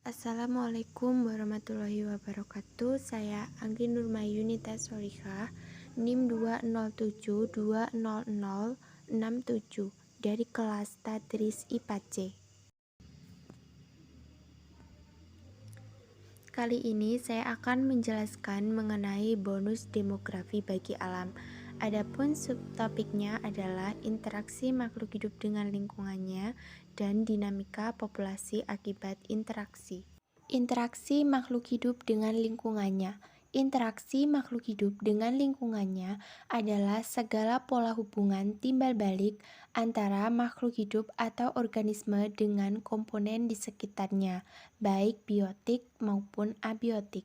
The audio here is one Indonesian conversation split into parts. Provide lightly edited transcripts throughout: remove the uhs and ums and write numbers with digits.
Assalamualaikum warahmatullahi wabarakatuh. Saya Anggi Nurmayunita Solihah, NIM 207200067 dari kelas Tadris IPA C. Kali ini saya akan menjelaskan mengenai bonus demografi bagi alam. Adapun subtopiknya adalah interaksi makhluk hidup dengan lingkungannya dan dinamika populasi akibat interaksi. Interaksi makhluk hidup dengan lingkungannya. Interaksi makhluk hidup dengan lingkungannya adalah segala pola hubungan timbal balik antara makhluk hidup atau organisme dengan komponen di sekitarnya, baik biotik maupun abiotik.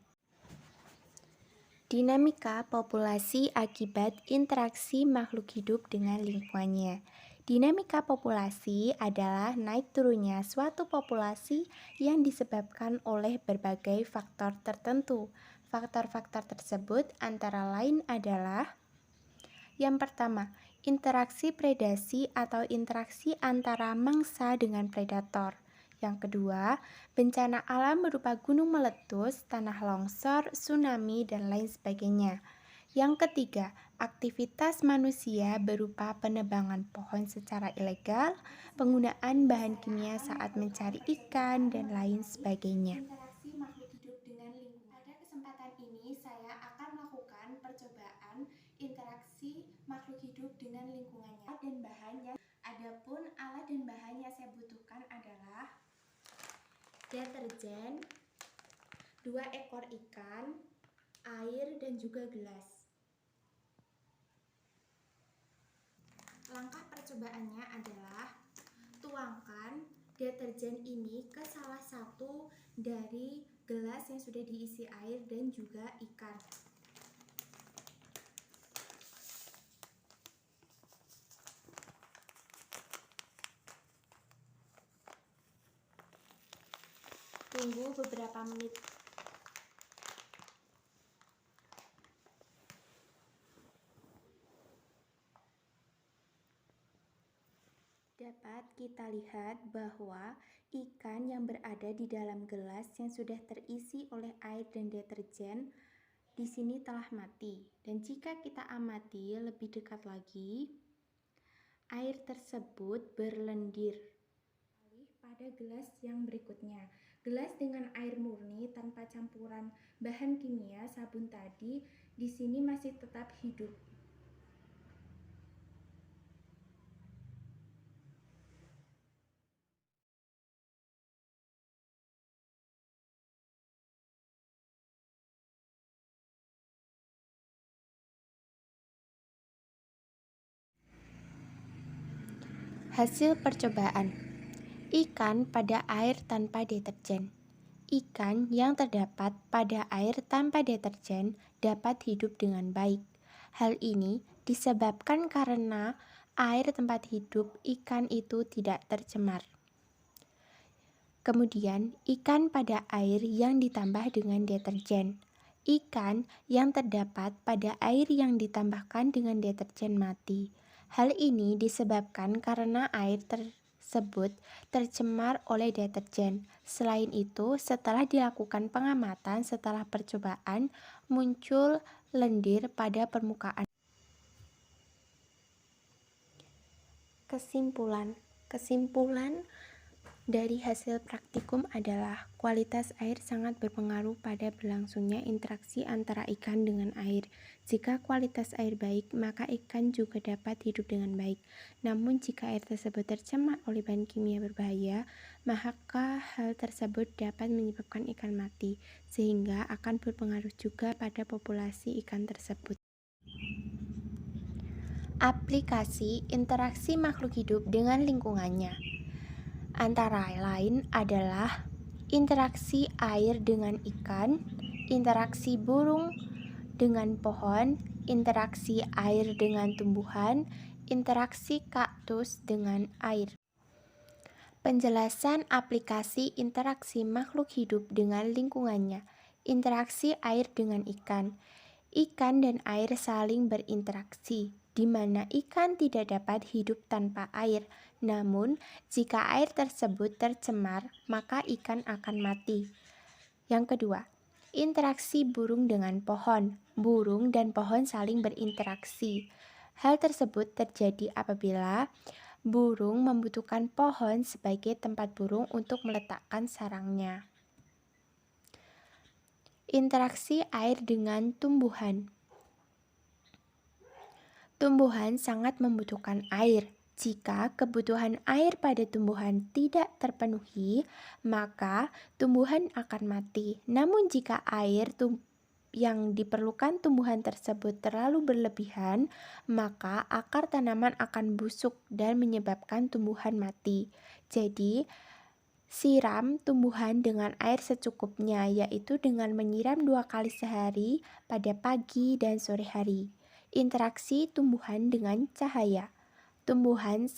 Dinamika populasi akibat interaksi makhluk hidup dengan lingkungannya. Dinamika populasi adalah naik turunnya suatu populasi yang disebabkan oleh berbagai faktor tertentu. Faktor-faktor tersebut antara lain adalah: yang pertama, interaksi predasi atau interaksi antara mangsa dengan predator. Yang kedua, bencana alam berupa gunung meletus, tanah longsor, tsunami, dan lain sebagainya. Yang ketiga, aktivitas manusia berupa penebangan pohon secara ilegal, penggunaan bahan kimia saat mencari ikan, dan lain sebagainya. Interaksi makhluk hidup dengan lingkungan. Pada kesempatan ini saya akan melakukan percobaan interaksi makhluk hidup dengan lingkungannya dan bahannya. Adapun alat dan bahan yang saya butuhkan adalah deterjen, 2 ekor ikan, air, dan juga gelas. Langkah percobaannya adalah tuangkan deterjen ini ke salah satu dari gelas yang sudah diisi air dan juga ikan. Tunggu beberapa menit. Dapat kita lihat bahwa ikan yang berada di dalam gelas yang sudah terisi oleh air dan deterjen di sini telah mati. Dan jika kita amati lebih dekat lagi, air tersebut berlendir. Pada gelas yang berikutnya, gelas dengan air murni tanpa campuran bahan kimia sabun tadi di sini masih tetap hidup. Hasil percobaan: ikan pada air tanpa deterjen. Ikan yang terdapat pada air tanpa deterjen dapat hidup dengan baik. Hal ini disebabkan karena air tempat hidup ikan itu tidak tercemar. Kemudian, ikan pada air yang ditambah dengan deterjen. Ikan yang terdapat pada air yang ditambahkan dengan deterjen mati. Hal ini disebabkan karena air tersebut tercemar oleh deterjen. Selain itu, setelah dilakukan pengamatan setelah percobaan, muncul lendir pada permukaan. Kesimpulan dari hasil praktikum adalah kualitas air sangat berpengaruh pada berlangsungnya interaksi antara ikan dengan air. Jika kualitas air baik, maka ikan juga dapat hidup dengan baik. Namun jika air tersebut tercemar oleh bahan kimia berbahaya, maka hal tersebut dapat menyebabkan ikan mati, sehingga akan berpengaruh juga pada populasi ikan tersebut. Aplikasi interaksi makhluk hidup dengan lingkungannya antara lain adalah interaksi air dengan ikan, interaksi burung dengan pohon, interaksi air dengan tumbuhan, interaksi kaktus dengan air. Penjelasan aplikasi interaksi makhluk hidup dengan lingkungannya. Interaksi air dengan ikan. Ikan dan air saling berinteraksi, di mana ikan tidak dapat hidup tanpa air, Namun, jika air tersebut tercemar, maka ikan akan mati. Yang kedua, interaksi burung dengan pohon. Burung dan pohon saling berinteraksi. Hal tersebut terjadi apabila burung membutuhkan pohon sebagai tempat burung untuk meletakkan sarangnya. Interaksi air dengan tumbuhan. Tumbuhan sangat membutuhkan air. Jika kebutuhan air pada tumbuhan tidak terpenuhi, maka tumbuhan akan mati. Namun jika air yang diperlukan tumbuhan tersebut terlalu berlebihan, maka akar tanaman akan busuk dan menyebabkan tumbuhan mati. Jadi, siram tumbuhan dengan air secukupnya, yaitu dengan menyiram 2 kali sehari pada pagi dan sore hari. Interaksi tumbuhan dengan cahaya. Tumbuhan